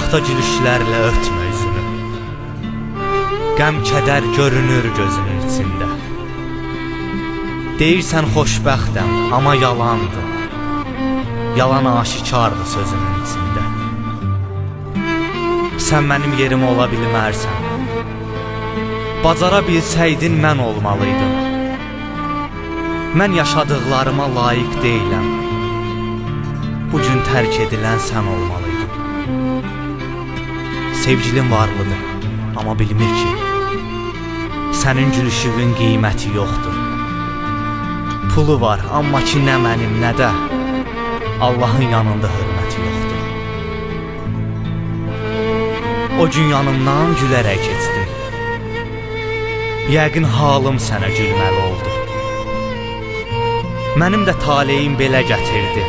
Saxta gülüşlərlə örtmə üzünü. Qəm kədər görünür gözünün içində. Deyirsən xoşbəxtəm, amma yalandır. Yalan aşikardır sözünün içində. Sən mənim yerim ola bilmərsən. Bacara bilsəydin mən olmalıydım. Mən yaşadıqlarıma layiq deyiləm. Bugün tərk edilən sən olmalıydın. Sevgilin varlıdır, amma bilmir ki, sənin gülüşünün qiyməti yoxdur. Pulu var, amma ki nə mənim, nə də Allahın yanında hörməti yoxdur. O gün yanımdan gülərək keçdim. Yəqin halım sənə gülməli oldu. Mənim də taleyim belə gətirdi.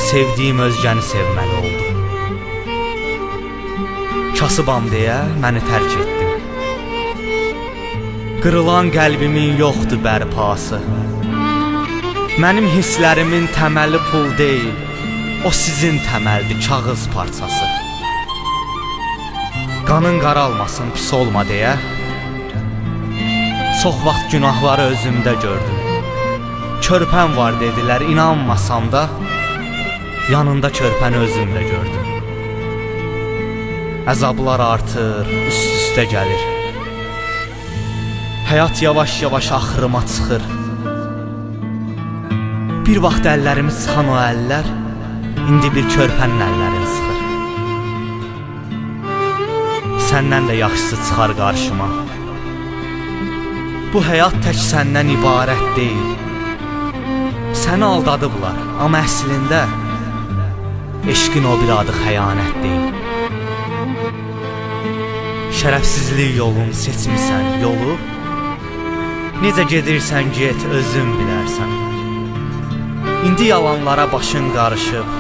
Sevdiyim özgəni sevməli oldu. Kasıbam deyə məni tərk etdim. Qırılan qəlbimin yoxdur bərpası. Mənim hisslərimin təməli pul deyil, o sizin təməldir, kağız parçası. Qanın qaralmasın, pis olma deyə çox vaxt günahları özümdə gördüm. Körpən var dedilər, inanmasam da yanında körpəni özümdə gördüm. Əzablar artır, üst-üstə gəlir. Həyat yavaş-yavaş axırıma çıxır. Bir vaxt əllərimi sıxan o əllər indi bir körpənin əllərini sıxır. Səndən də yaxşısı çıxar qarşıma. Bu həyat tək səndən ibarət deyil. Səni aldadıblar, amma əslində eşqin o bir adı xəyanət deyil. Şərəfsizlik yolunu seçmisən, yolu necə gedirsən get, özün bilərsən. İndi yalanlara başın qarışıb,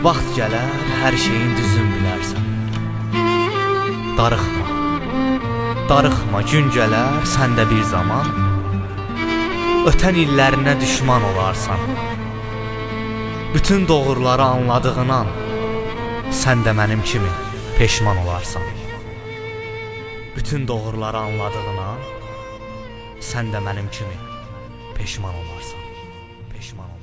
vaxt gələr, hər şeyin düzün bilərsən. Darıxma, darıxma, gün gələr, sən də bir zaman ötən illərinə düşman olarsan. Bütün doğruları anladığın an, sən də mənim kimi peşman olarsan. Bütün doğruları anladığın an, sən də mənim kimi peşman olarsan. Peşman olarsan.